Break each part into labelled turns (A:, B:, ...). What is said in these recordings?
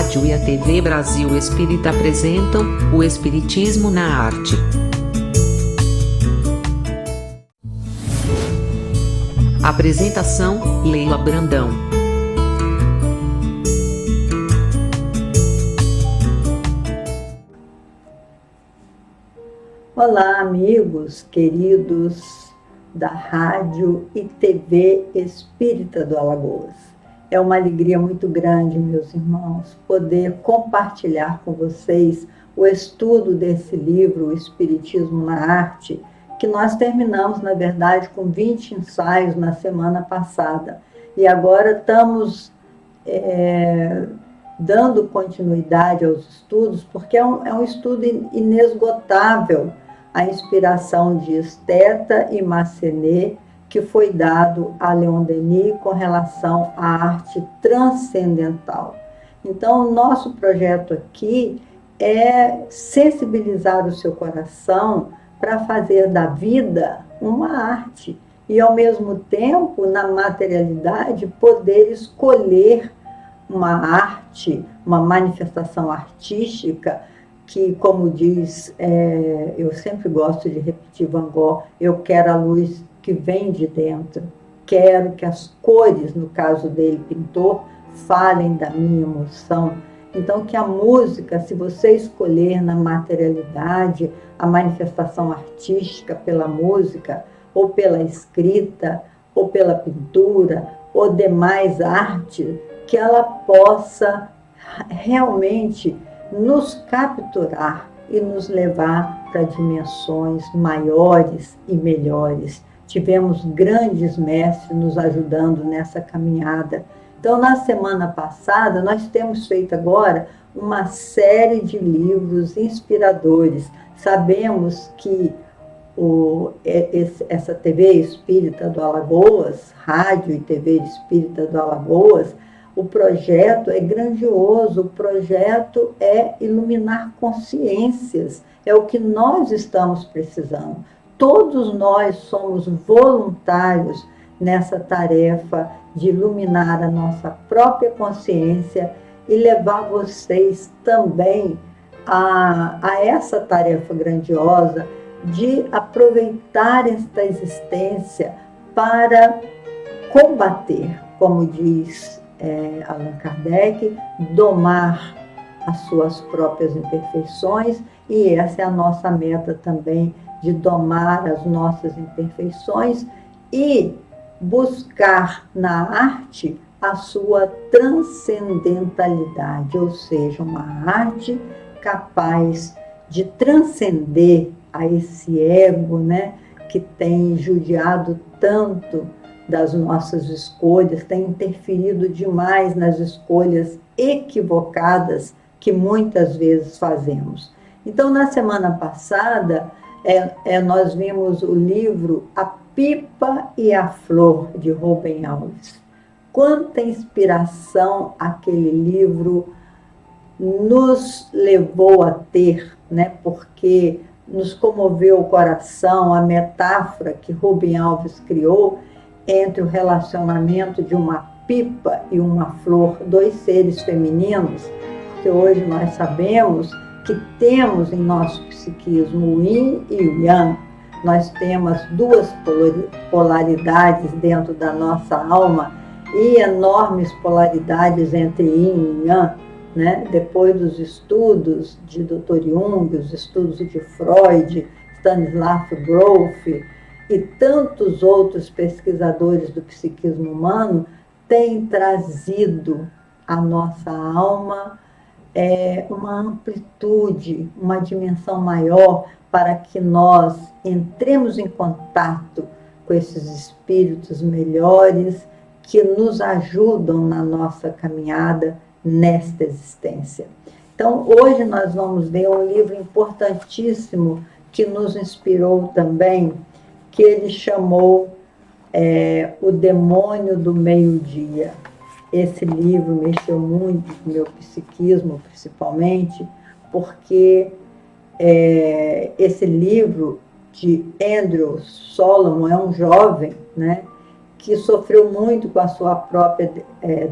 A: rádio e a TV Brasil Espírita apresentam o Espiritismo na Arte. Apresentação: Leila Brandão.
B: Olá, amigos queridos da Rádio e TV Espírita do Alagoas. É uma alegria muito grande, meus irmãos, poder compartilhar com vocês o estudo desse livro, O Espiritismo na Arte, que nós terminamos, na verdade, com 20 ensaios na semana passada. E agora estamos dando continuidade aos estudos, porque é um estudo inesgotável, a inspiração de Esteta e Massenet, que foi dado a Leon Denis com relação à arte transcendental. Então, o nosso projeto aqui é sensibilizar o seu coração para fazer da vida uma arte e, ao mesmo tempo, na materialidade, poder escolher uma arte, uma manifestação artística que, como diz, eu sempre gosto de repetir Van Gogh, eu quero a luz que vem de dentro, quero que as cores, no caso dele, pintor, falem da minha emoção. Então, que a música, se você escolher na materialidade a manifestação artística pela música, ou pela escrita, ou pela pintura, ou demais arte, que ela possa realmente nos capturar e nos levar para dimensões maiores e melhores. Tivemos grandes mestres nos ajudando nessa caminhada. Então, na semana passada, nós temos feito agora uma série de livros inspiradores. Sabemos que essa TV Espírita do Alagoas, Rádio e TV Espírita do Alagoas, o projeto é grandioso, o projeto é iluminar consciências, é o que nós estamos precisando. Todos nós somos voluntários nessa tarefa de iluminar a nossa própria consciência e levar vocês também a essa tarefa grandiosa de aproveitar esta existência para combater, como diz Allan Kardec, domar as suas próprias imperfeições, e essa é a nossa meta também, de domar as nossas imperfeições e buscar na arte a sua transcendentalidade, ou seja, uma arte capaz de transcender a esse ego, né, que tem judiado tanto das nossas escolhas, tem interferido demais nas escolhas equivocadas que muitas vezes fazemos. Então, na semana passada, nós vimos o livro A Pipa e a Flor, de Rubem Alves. Quanta inspiração aquele livro nos levou a ter, né? Porque nos comoveu o coração a metáfora que Rubem Alves criou entre o relacionamento de uma pipa e uma flor, dois seres femininos, porque hoje nós sabemos que temos em nosso psiquismo o yin e o yang. Nós temos duas polaridades dentro da nossa alma e enormes polaridades entre yin e yang, né? Depois dos estudos de Dr. Jung, os estudos de Freud, Stanislav Grof e tantos outros pesquisadores do psiquismo humano têm trazido à nossa alma uma amplitude, uma dimensão maior para que nós entremos em contato com esses espíritos melhores que nos ajudam na nossa caminhada nesta existência. Então, hoje nós vamos ver um livro importantíssimo que nos inspirou também, que ele chamou O Demônio do Meio-Dia. Esse livro mexeu muito com o meu psiquismo, principalmente, porque esse livro de Andrew Solomon é um jovem, né, que sofreu muito com a sua própria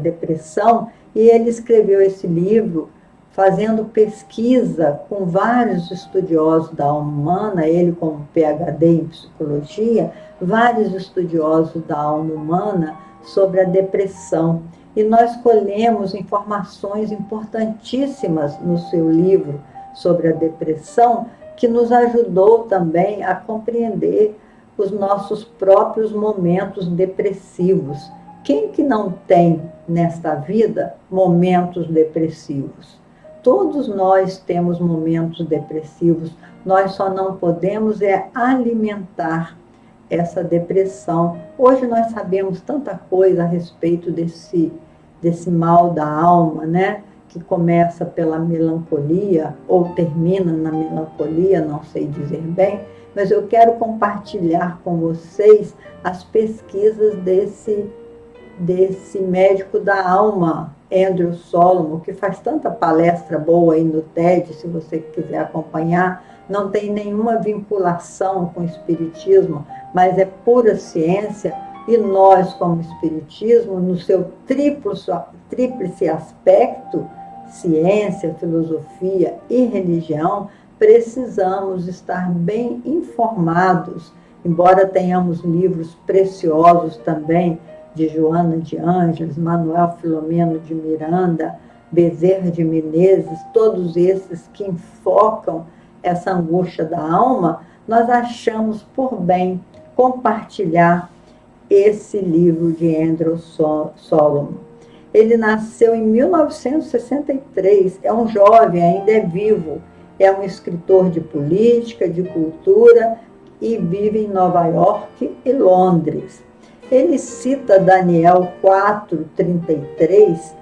B: depressão E ele escreveu esse livro fazendo pesquisa com vários estudiosos da alma humana, ele como PhD em psicologia, vários estudiosos da alma humana sobre a depressão. E nós colhemos informações importantíssimas no seu livro sobre a depressão, que nos ajudou também a compreender os nossos próprios momentos depressivos. Quem que não tem nesta vida momentos depressivos? Todos nós temos momentos depressivos, nós só não podemos alimentar essa depressão. Hoje nós sabemos tanta coisa a respeito desse mal da alma, né? Que começa pela melancolia ou termina na melancolia, não sei dizer bem, mas eu quero compartilhar com vocês as pesquisas desse médico da alma, Andrew Solomon, que faz tanta palestra boa aí no TED, se você quiser acompanhar. Não tem nenhuma vinculação com o espiritismo, mas é pura ciência, e nós, como espiritismo, no seu tríplice aspecto, ciência, filosofia e religião, precisamos estar bem informados, embora tenhamos livros preciosos também, de Joana de Ângeles, Manuel Filomeno de Miranda, Bezerra de Menezes, todos esses que enfocam essa angústia da alma, nós achamos por bem compartilhar esse livro de Andrew Solomon. Ele nasceu em 1963, é um jovem, ainda é vivo, é um escritor de política, de cultura e vive em Nova York e Londres. Ele cita Daniel 4:33,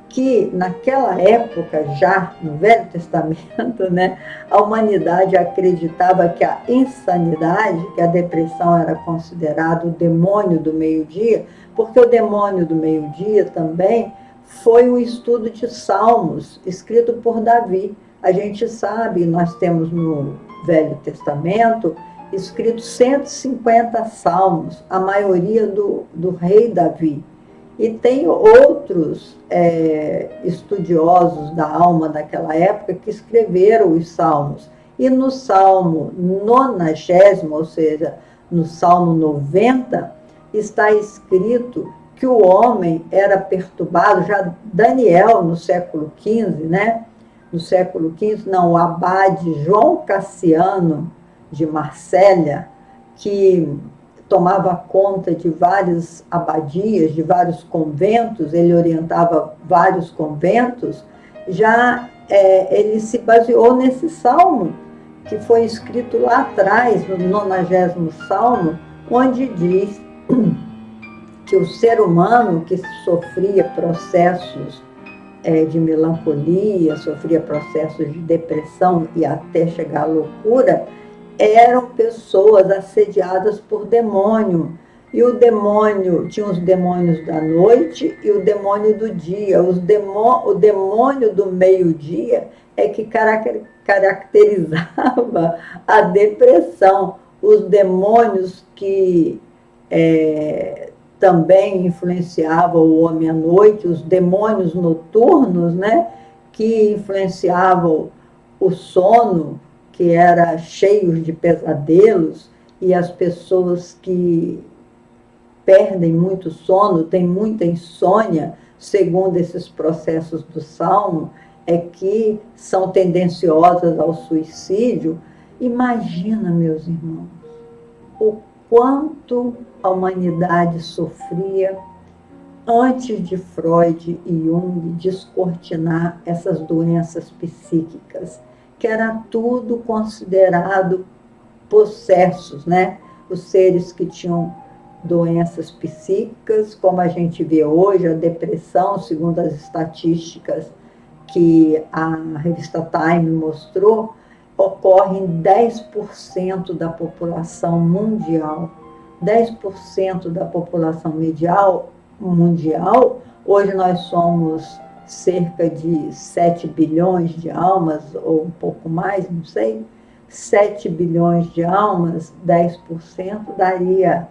B: que naquela época, já no Velho Testamento, né, a humanidade acreditava que a insanidade, que a depressão era considerado o demônio do meio-dia, porque o demônio do meio-dia também foi um estudo de Salmos, escrito por Davi. A gente sabe, nós temos no Velho Testamento escritos 150 salmos, a maioria do rei Davi. E tem outros estudiosos da alma daquela época que escreveram os salmos. E no Salmo 90, ou seja, no Salmo 90, está escrito que o homem era perturbado, já Daniel no século XV, né? No século XV, não, o abade João Cassiano de Marsella, que tomava conta de várias abadias, de vários conventos, ele orientava vários conventos, já ele se baseou nesse salmo, que foi escrito lá atrás, no 90º Salmo, onde diz que o ser humano que sofria processos de melancolia, sofria processos de depressão e até chegar à loucura, eram pessoas assediadas por demônio. E o demônio, tinha os demônios da noite e o demônio do dia. O demônio do meio-dia é que caracterizava a depressão. Os demônios que também influenciavam o homem à noite, os demônios noturnos, né, que influenciavam o sono, que era cheio de pesadelos, e as pessoas que perdem muito sono, têm muita insônia, segundo esses processos do Salmo, é que são tendenciosas ao suicídio. Imagina, meus irmãos, o quanto a humanidade sofria antes de Freud e Jung descortinar essas doenças psíquicas, que era tudo considerado possessos, né? Os seres que tinham doenças psíquicas, como a gente vê hoje, a depressão, segundo as estatísticas que a revista Time mostrou, ocorre em 10% da população mundial. 10% da população mundial, hoje nós somos cerca de 7 bilhões de almas, ou um pouco mais, não sei, 7 bilhões de almas, 10% daria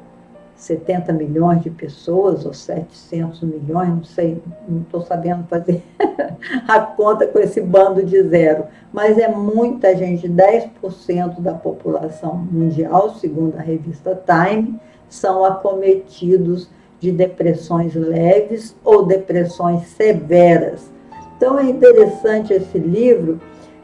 B: 70 milhões de pessoas, ou 700 milhões, não sei, não estou sabendo fazer a conta com esse bando de zero, mas é muita gente, 10% da população mundial, segundo a revista Time, são acometidos de depressões leves ou depressões severas. Então é interessante esse livro,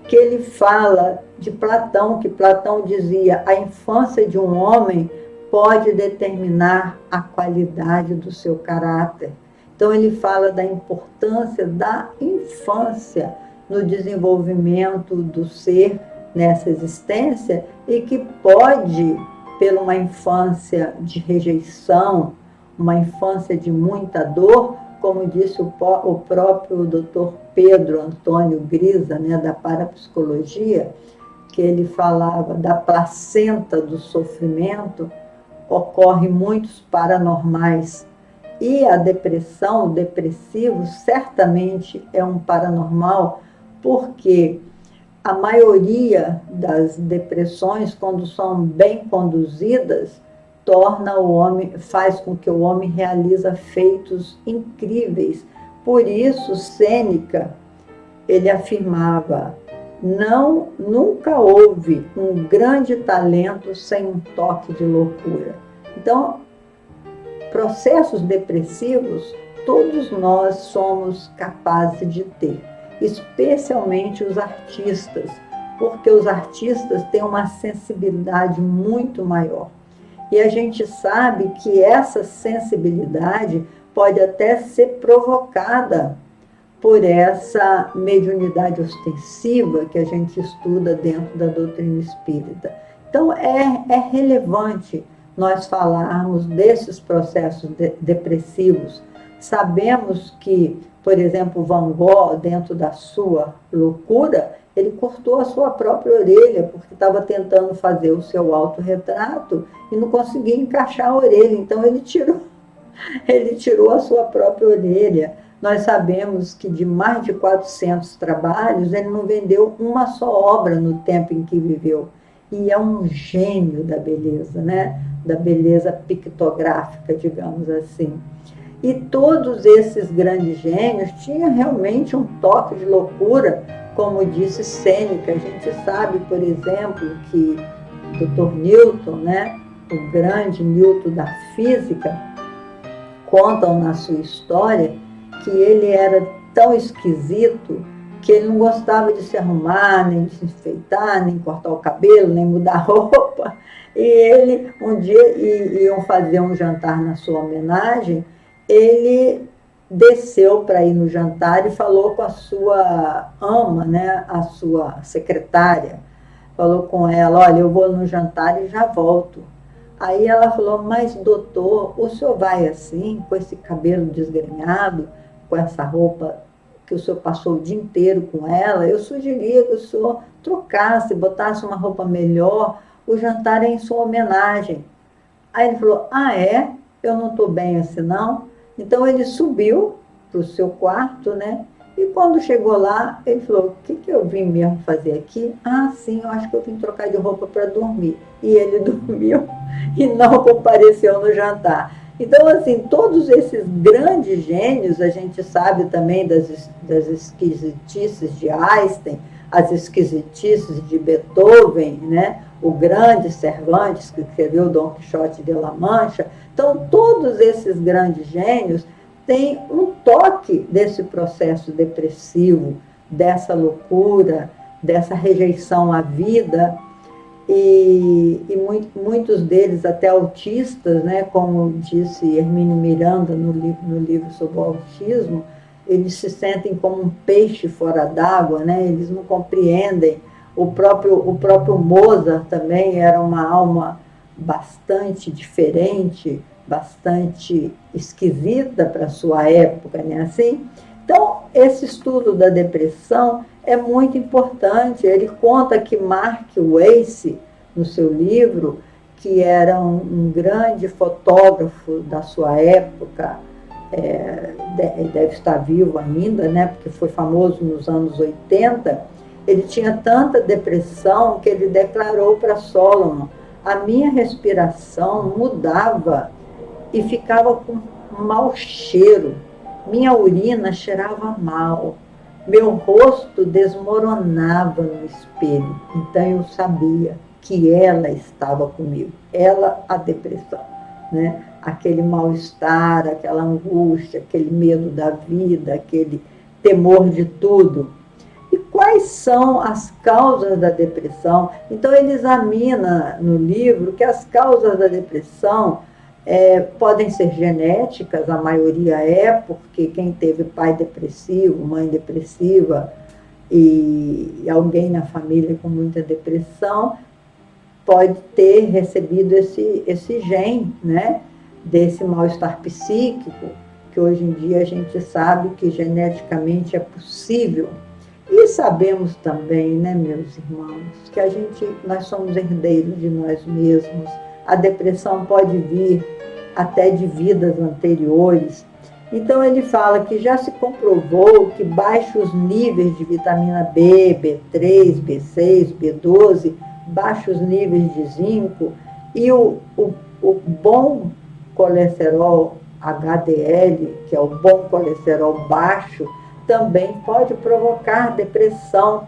B: que ele fala de Platão, que Platão dizia: a infância de um homem pode determinar a qualidade do seu caráter. Então ele fala da importância da infância no desenvolvimento do ser nessa existência e que pode, pela uma infância de rejeição, uma infância de muita dor, como disse o próprio Dr. Pedro Antônio Grisa, né, da parapsicologia, que ele falava da placenta do sofrimento, ocorre muitos paranormais. E a depressão, o depressivo, certamente é um paranormal, porque a maioria das depressões, quando são bem conduzidas, torna o homem, faz com que o homem realize feitos incríveis. Por isso, Sêneca, ele afirmava: nunca houve um grande talento sem um toque de loucura. Então, processos depressivos, todos nós somos capazes de ter, especialmente os artistas, porque os artistas têm uma sensibilidade muito maior. E a gente sabe que essa sensibilidade pode até ser provocada por essa mediunidade ostensiva que a gente estuda dentro da doutrina espírita. Então, é relevante nós falarmos desses processos depressivos. Sabemos que, por exemplo, Van Gogh, dentro da sua loucura, ele cortou a sua própria orelha, porque estava tentando fazer o seu autorretrato e não conseguia encaixar a orelha, então ele tirou a sua própria orelha. Nós sabemos que de mais de 400 trabalhos, ele não vendeu uma só obra no tempo em que viveu. E é um gênio da beleza, né? Da beleza pictográfica, digamos assim. E todos esses grandes gênios tinham realmente um toque de loucura, como disse Sêneca. A gente sabe, por exemplo, que Dr. Newton, né, o grande Newton da física, contam na sua história que ele era tão esquisito que ele não gostava de se arrumar, nem de se enfeitar, nem cortar o cabelo, nem mudar a roupa. E ele, um dia, iam fazer um jantar na sua homenagem, ele desceu para ir no jantar e falou com a sua ama, né, a sua secretária, falou com ela: olha, eu vou no jantar e já volto. Aí ela falou: mas doutor, o senhor vai assim, com esse cabelo desgrenhado, com essa roupa que o senhor passou o dia inteiro com ela? Eu sugeria que o senhor trocasse, botasse uma roupa melhor, o jantar é em sua homenagem. Aí ele falou: ah, é? Eu não estou bem assim, não? Então ele subiu para o seu quarto, né? E quando chegou lá, ele falou: o que eu vim mesmo fazer aqui? Ah, sim, eu acho que eu vim trocar de roupa para dormir. E ele dormiu e não compareceu no jantar. Então, assim, todos esses grandes gênios, a gente sabe também das esquisitices de Einstein, as esquisitices de Beethoven, né? O grande Cervantes, que escreveu Dom Quixote de La Mancha. Então, todos esses grandes gênios têm um toque desse processo depressivo, dessa loucura, dessa rejeição à vida, e muitos deles até autistas, né, como disse Hermínio Miranda no livro sobre o autismo, eles se sentem como um peixe fora d'água, né, eles não compreendem. O próprio Mozart também era uma alma bastante diferente, bastante esquisita para a sua época, né, assim? Então, esse estudo da depressão é muito importante. Ele conta que Mark Weiss, no seu livro, que era um grande fotógrafo da sua época, deve estar vivo ainda, né, porque foi famoso nos anos 80, ele tinha tanta depressão que ele declarou para Solomon: a minha respiração mudava, e ficava com um mau cheiro. Minha urina cheirava mal. Meu rosto desmoronava no espelho. Então eu sabia que ela estava comigo. Ela, a depressão, né? Aquele mal-estar, aquela angústia, aquele medo da vida, aquele temor de tudo. E quais são as causas da depressão? Então ele examina no livro que as causas da depressão podem ser genéticas, a maioria porque quem teve pai depressivo, mãe depressiva e alguém na família com muita depressão pode ter recebido esse gene, né, desse mal-estar psíquico, que hoje em dia a gente sabe que geneticamente é possível. E sabemos também, né, meus irmãos, que nós somos herdeiros de nós mesmos. A depressão pode vir até de vidas anteriores. Então ele fala que já se comprovou que baixos níveis de vitamina B, B3, B6, B12, baixos níveis de zinco e o bom colesterol HDL, que é o bom colesterol baixo, também pode provocar depressão.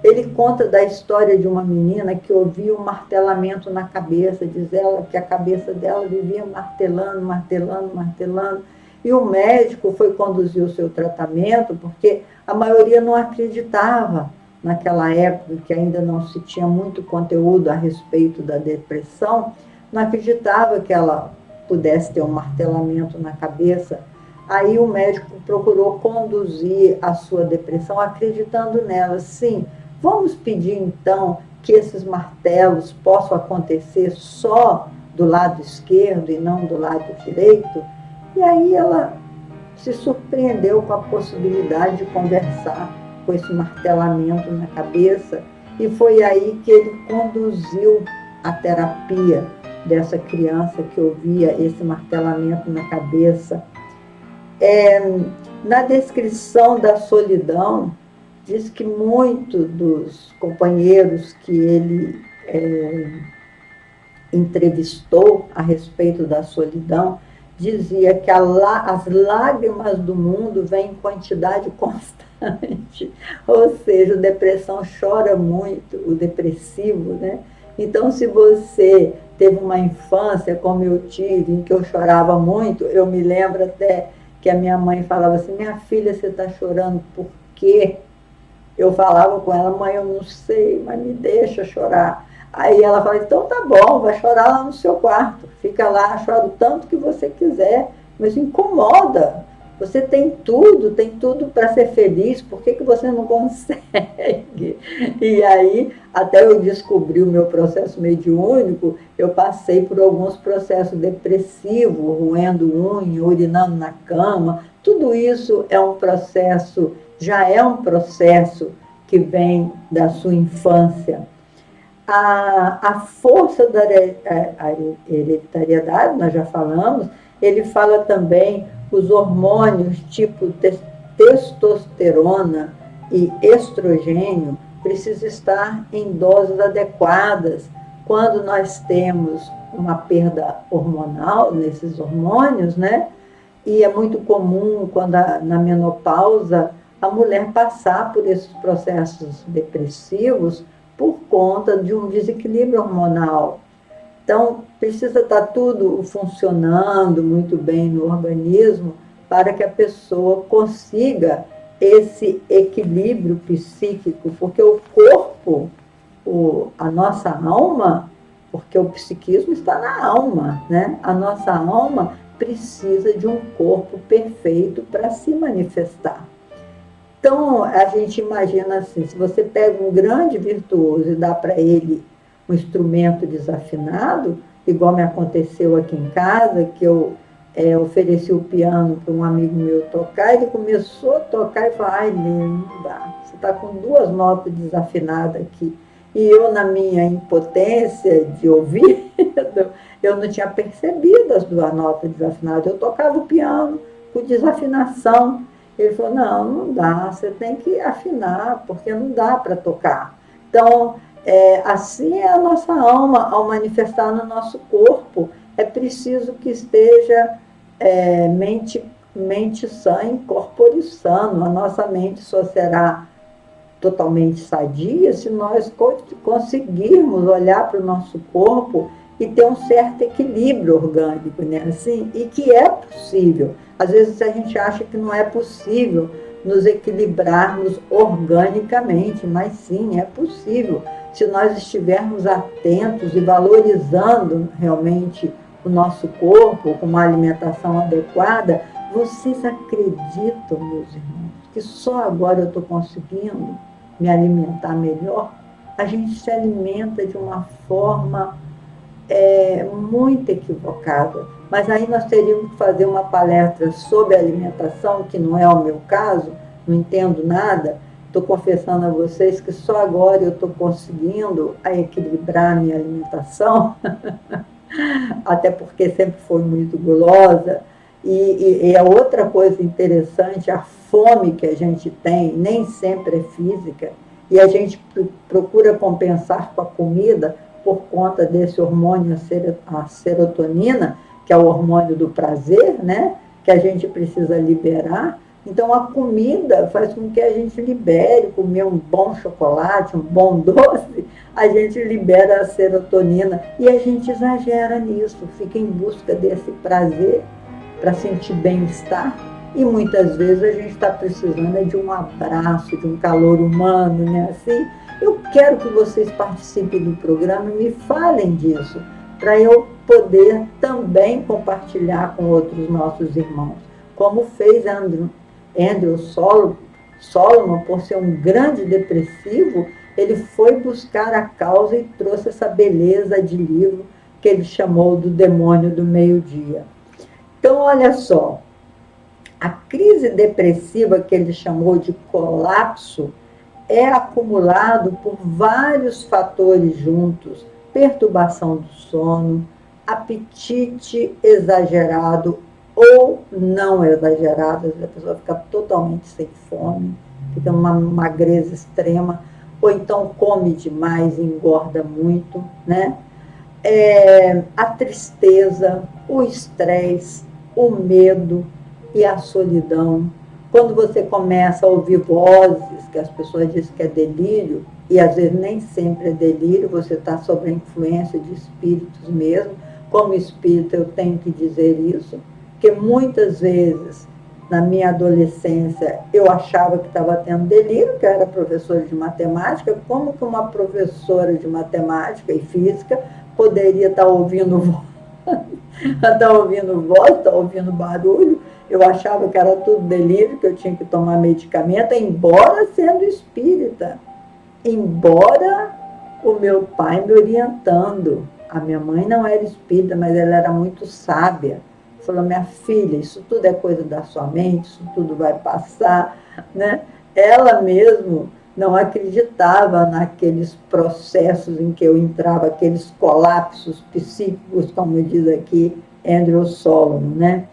B: Ele conta da história de uma menina que ouvia um martelamento na cabeça, diz ela que a cabeça dela vivia martelando, martelando, martelando, e o médico foi conduzir o seu tratamento, porque a maioria não acreditava naquela época, que ainda não se tinha muito conteúdo a respeito da depressão, não acreditava que ela pudesse ter um martelamento na cabeça. Aí o médico procurou conduzir a sua depressão acreditando nela. Sim, vamos pedir então que esses martelos possam acontecer só do lado esquerdo e não do lado direito? E aí ela se surpreendeu com a possibilidade de conversar com esse martelamento na cabeça, e foi aí que ele conduziu a terapia dessa criança que ouvia esse martelamento na cabeça. Na descrição da solidão, diz que muitos dos companheiros que ele entrevistou a respeito da solidão, dizia que as lágrimas do mundo vêm em quantidade constante, ou seja, a depressão chora muito, o depressivo, né? Então, se você teve uma infância como eu tive, em que eu chorava muito, eu me lembro até que a minha mãe falava assim, minha filha, você está chorando por quê? Eu falava com ela, mãe, eu não sei, mas me deixa chorar. Aí ela fala, então tá bom, vai chorar lá no seu quarto, fica lá, chora o tanto que você quiser, mas incomoda. Você tem tudo para ser feliz, por que você não consegue? E aí, até eu descobrir o meu processo mediúnico, eu passei por alguns processos depressivos, roendo unha, urinando na cama. Tudo isso é um processo, já é um processo que vem da sua infância. A força da hereditariedade, nós já falamos, ele fala também os hormônios tipo testosterona e estrogênio precisam estar em doses adequadas. Quando nós temos uma perda hormonal nesses hormônios, né? E é muito comum, quando na menopausa, a mulher passar por esses processos depressivos por conta de um desequilíbrio hormonal. Então, precisa estar tudo funcionando muito bem no organismo para que a pessoa consiga esse equilíbrio psíquico, porque o corpo, a nossa alma, porque o psiquismo está na alma, né? A nossa alma precisa de um corpo perfeito para se manifestar. Então, a gente imagina assim, se você pega um grande virtuoso e dá para ele um instrumento desafinado, igual me aconteceu aqui em casa, que eu ofereci o piano para um amigo meu tocar, ele começou a tocar e falou, ai, não dá, você está com 2 notas desafinadas aqui. E eu, na minha impotência de ouvido, eu não tinha percebido as 2 notas desafinadas, eu tocava o piano com desafinação. Ele falou, não dá, você tem que afinar, porque não dá para tocar. Então, assim é a nossa alma ao manifestar no nosso corpo. é preciso que esteja mente sã e corpore sano. A nossa mente só será totalmente sadia se nós conseguirmos olhar para o nosso corpo e ter um certo equilíbrio orgânico, né? Assim, e que é possível. Às vezes a gente acha que não é possível nos equilibrarmos organicamente, mas sim, é possível. Se nós estivermos atentos e valorizando realmente o nosso corpo com uma alimentação adequada, vocês acreditam, meus irmãos, que só agora eu estou conseguindo me alimentar melhor? A gente se alimenta de uma forma muito equivocada. Mas aí nós teríamos que fazer uma palestra sobre alimentação, que não é o meu caso, não entendo nada. Estou confessando a vocês que só agora eu estou conseguindo equilibrar a minha alimentação, até porque sempre foi muito gulosa. E a outra coisa interessante, a fome que a gente tem, nem sempre é física, e a gente procura compensar com a comida por conta desse hormônio, a serotonina, que é o hormônio do prazer, né? Que a gente precisa liberar. Então, a comida faz com que a gente libere, comer um bom chocolate, um bom doce, a gente libera a serotonina e a gente exagera nisso, fica em busca desse prazer para sentir bem-estar. E muitas vezes a gente está precisando de um abraço, de um calor humano, né? Assim, eu quero que vocês participem do programa e me falem disso, para eu poder também compartilhar com outros nossos irmãos. Como fez Andrew Solomon, por ser um grande depressivo, ele foi buscar a causa e trouxe essa beleza de livro que ele chamou do Demônio do Meio-Dia. Então, olha só, a crise depressiva que ele chamou de colapso é acumulado por vários fatores juntos: perturbação do sono, apetite exagerado ou não exagerado, a pessoa fica totalmente sem fome, fica numa magreza extrema, ou então come demais e engorda muito, né? A tristeza, o estresse, o medo e a solidão. Quando você começa a ouvir vozes, que as pessoas dizem que é delírio, e às vezes nem sempre é delírio, você está sob a influência de espíritos mesmo. Como espírita eu tenho que dizer isso, porque muitas vezes, na minha adolescência, eu achava que estava tendo delírio, que eu era professora de matemática. Como que uma professora de matemática e física poderia estar ouvindo voz, estar ouvindo barulho? Eu achava que era tudo delírio, que eu tinha que tomar medicamento, embora sendo espírita, embora o meu pai me orientando. A minha mãe não era espírita, mas ela era muito sábia. Falou: minha filha, isso tudo é coisa da sua mente, isso tudo vai passar, né? Ela mesmo não acreditava naqueles processos em que eu entrava, aqueles colapsos psíquicos, como diz aqui Andrew Solomon, né?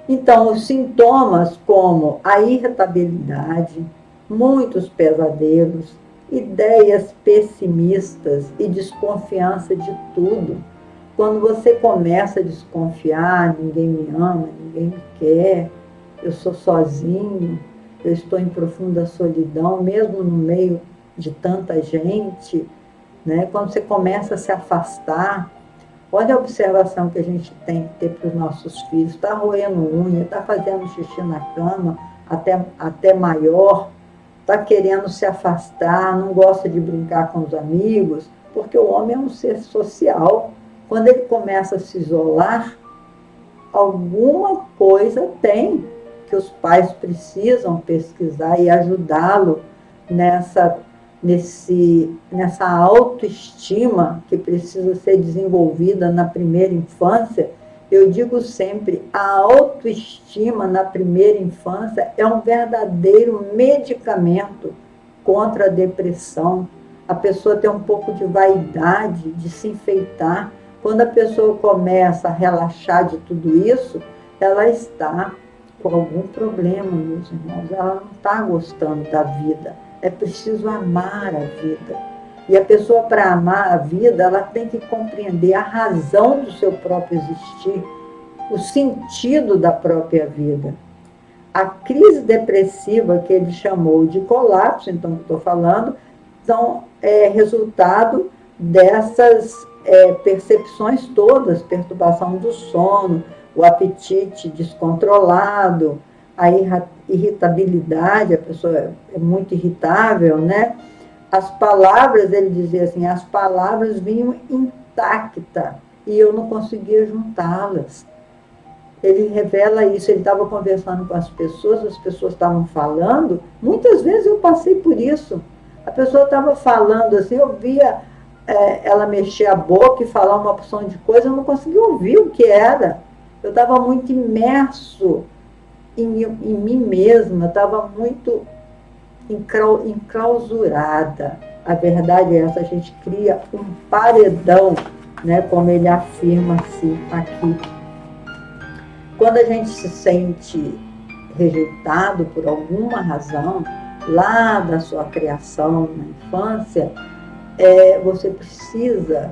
B: Então, os sintomas como a irritabilidade, muitos pesadelos, ideias pessimistas e desconfiança de tudo. Quando você começa a desconfiar: ninguém me ama, ninguém me quer, eu sou sozinho, eu estou em profunda solidão, mesmo no meio de tanta gente, né? Quando você começa a se afastar, olha a observação que a gente tem que ter para os nossos filhos: está roendo unha, está fazendo xixi na cama, até maior, está querendo se afastar, não gosta de brincar com os amigos, porque o homem é um ser social. Quando ele começa a se isolar, alguma coisa tem que os pais precisam pesquisar e ajudá-lo nessa autoestima que precisa ser desenvolvida na primeira infância. Eu digo sempre, a autoestima na primeira infância é um verdadeiro medicamento contra a depressão. A pessoa tem um pouco de vaidade, de se enfeitar. Quando a pessoa começa a relaxar de tudo isso, ela está com algum problema, meus irmãos. Ela não está gostando da vida. É preciso amar a vida. E a pessoa, para amar a vida, ela tem que compreender a razão do seu próprio existir, o sentido da própria vida. A crise depressiva, que ele chamou de colapso, então, que estou falando, então, é resultado dessas percepções todas, perturbação do sono, o apetite descontrolado, a irritabilidade, a pessoa é muito irritável, né? As palavras, ele dizia assim, as palavras vinham intactas e eu não conseguia juntá-las. Ele revela isso, ele estava conversando com as pessoas estavam falando, muitas vezes eu passei por isso. A pessoa estava falando assim, eu via ela mexer a boca e falar uma porção de coisa, eu não conseguia ouvir o que era. Eu estava muito imerso em mim mesma, eu estava muito enclausurada. A verdade é essa, a gente cria um paredão, né, como ele afirma assim aqui. Quando a gente se sente rejeitado por alguma razão, lá da sua criação, na infância, você precisa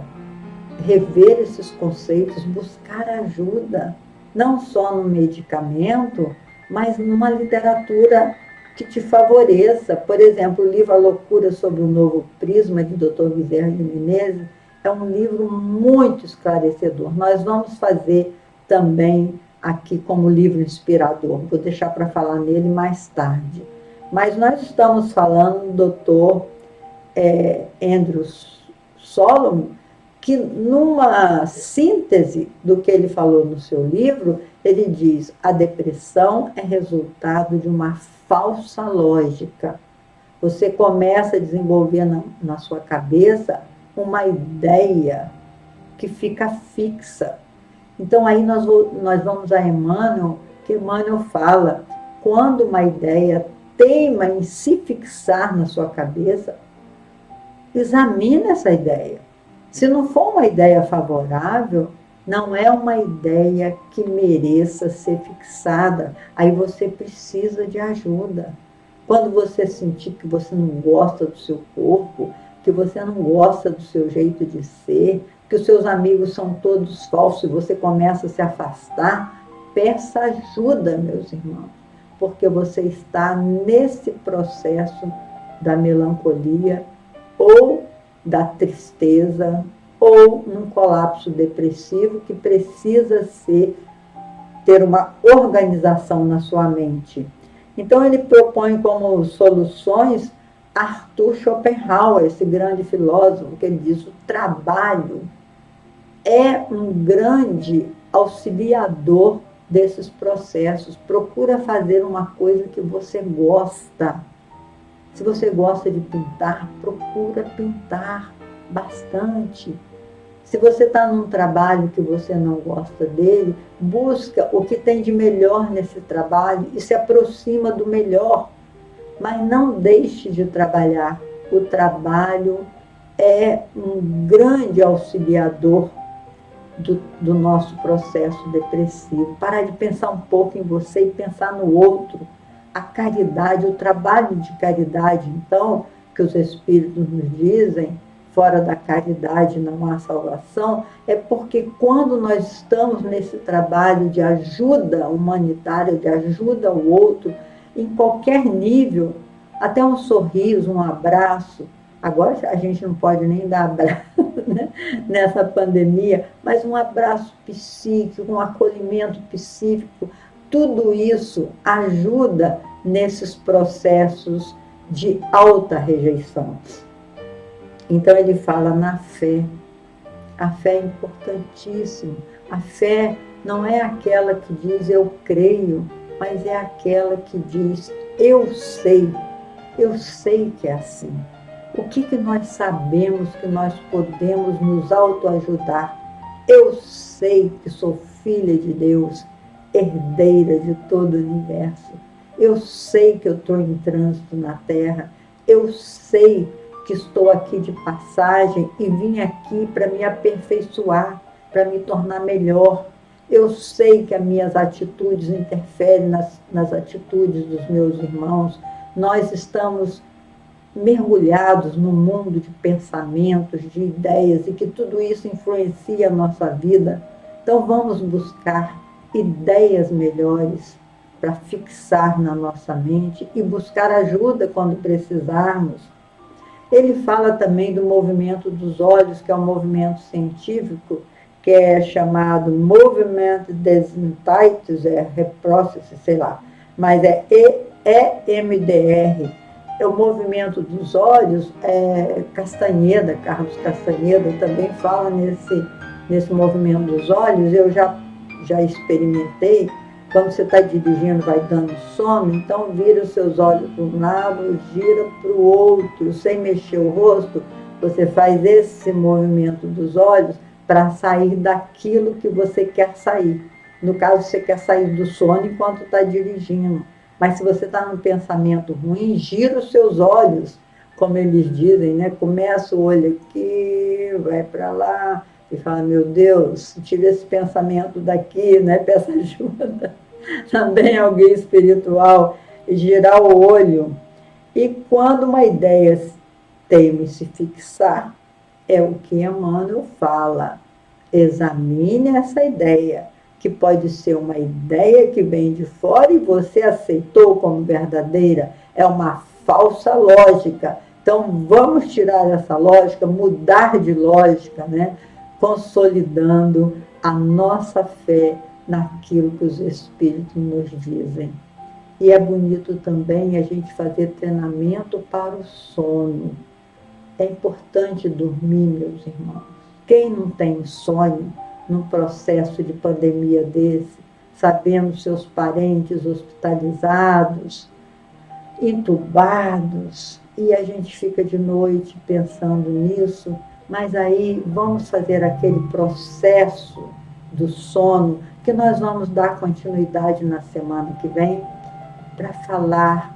B: rever esses conceitos, buscar ajuda, não só no medicamento, mas numa literatura que te favoreça. Por exemplo, o livro A Loucura sobre o Novo Prisma, de Dr. Bezerra de Menezes, é um livro muito esclarecedor. Nós vamos fazer também aqui como livro inspirador, vou deixar para falar nele mais tarde. Mas nós estamos falando do Dr. Andrew Solomon, que numa síntese do que ele falou no seu livro, ele diz: a depressão é resultado de uma falsa lógica. Você começa a desenvolver na sua cabeça uma ideia que fica fixa. Então aí nós vamos a Emmanuel, que Emmanuel fala, quando uma ideia teima em se fixar na sua cabeça, examine essa ideia. Se não for uma ideia favorável, não é uma ideia que mereça ser fixada. Aí você precisa de ajuda. Quando você sentir que você não gosta do seu corpo, que você não gosta do seu jeito de ser, que os seus amigos são todos falsos e você começa a se afastar, peça ajuda, meus irmãos, porque você está nesse processo da melancolia ou da tristeza ou num colapso depressivo que precisa ter uma organização na sua mente. Então ele propõe como soluções Arthur Schopenhauer, esse grande filósofo, que ele diz: o trabalho é um grande auxiliador desses processos. Procura fazer uma coisa que você gosta. Se você gosta de pintar, procura pintar bastante. Se você está num trabalho que você não gosta dele, busca o que tem de melhor nesse trabalho e se aproxima do melhor. Mas não deixe de trabalhar. O trabalho é um grande auxiliador do nosso processo depressivo. Parar de pensar um pouco em você e pensar no outro. A caridade, o trabalho de caridade, então, que os Espíritos nos dizem, fora da caridade não há salvação, é porque quando nós estamos nesse trabalho de ajuda humanitária, de ajuda ao outro, em qualquer nível, até um sorriso, um abraço. Agora a gente não pode nem dar abraço, né, nessa pandemia, mas um abraço psíquico, um acolhimento psíquico, tudo isso ajuda nesses processos de alta rejeição. Então ele fala na fé. A fé é importantíssima. A fé não é aquela que diz eu creio, mas é aquela que diz eu sei que é assim. O que nós sabemos que nós podemos nos autoajudar? Eu sei que sou filha de Deus, herdeira de todo o universo. Eu sei que eu estou em trânsito na Terra. Eu sei que estou aqui de passagem e vim aqui para me aperfeiçoar, para me tornar melhor. Eu sei que as minhas atitudes interferem nas atitudes dos meus irmãos. Nós estamos mergulhados no mundo de pensamentos, de ideias, e que tudo isso influencia a nossa vida. Então vamos buscar ideias melhores para fixar na nossa mente e buscar ajuda quando precisarmos. Ele fala também do movimento dos olhos, que é um movimento científico, que é chamado Movement des Entités, Reprocess, sei lá, mas é EMDR. É o movimento dos olhos. Castanheda, Carlos Castanheda, também fala nesse movimento dos olhos. Eu já experimentei. Quando você está dirigindo, vai dando sono, então vira os seus olhos para um lado, gira para o outro, sem mexer o rosto. Você faz esse movimento dos olhos para sair daquilo que você quer sair. No caso, você quer sair do sono enquanto está dirigindo. Mas se você está num pensamento ruim, gira os seus olhos, como eles dizem, né? Começa o olho aqui, vai para lá, e fala, meu Deus, tive esse pensamento daqui, né? Peça ajuda. Também alguém espiritual, girar o olho. E quando uma ideia teme se fixar, é o que Emmanuel fala. Examine essa ideia, que pode ser uma ideia que vem de fora e você aceitou como verdadeira. É uma falsa lógica. Então, vamos tirar essa lógica, mudar de lógica, né? Consolidando a nossa fé naquilo que os Espíritos nos dizem. E é bonito também a gente fazer treinamento para o sono. É importante dormir, meus irmãos. Quem não tem sonho num processo de pandemia desse, sabendo seus parentes hospitalizados, entubados, e a gente fica de noite pensando nisso, mas aí vamos fazer aquele processo do sono, que nós vamos dar continuidade na semana que vem, para falar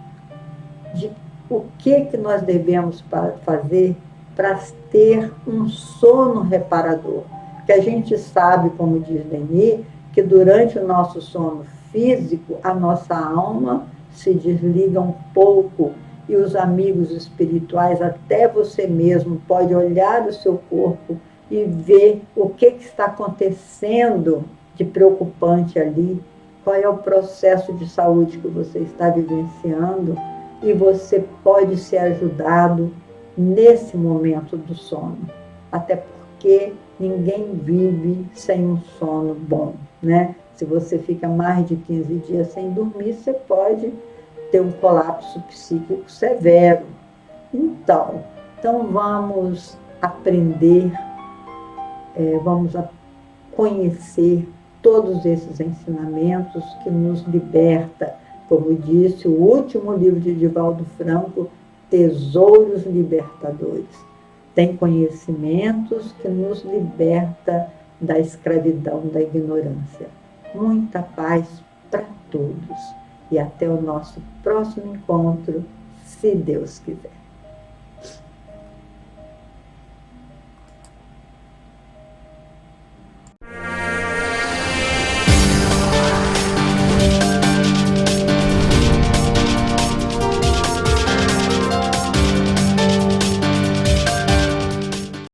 B: de o que nós devemos fazer para ter um sono reparador. Porque a gente sabe, como diz Denis, que durante o nosso sono físico, a nossa alma se desliga um pouco e os amigos espirituais, até você mesmo, pode olhar o seu corpo e ver o que está acontecendo de preocupante ali, qual é o processo de saúde que você está vivenciando, e você pode ser ajudado nesse momento do sono. Até porque ninguém vive sem um sono bom, né? Se você fica mais de 15 dias sem dormir, você pode ter um colapso psíquico severo. Então vamos aprender, vamos conhecer todos esses ensinamentos que nos liberta. Como disse o último livro de Divaldo Franco, Tesouros Libertadores. Tem conhecimentos que nos liberta da escravidão, da ignorância. Muita paz para todos. E até o nosso próximo encontro, se Deus quiser.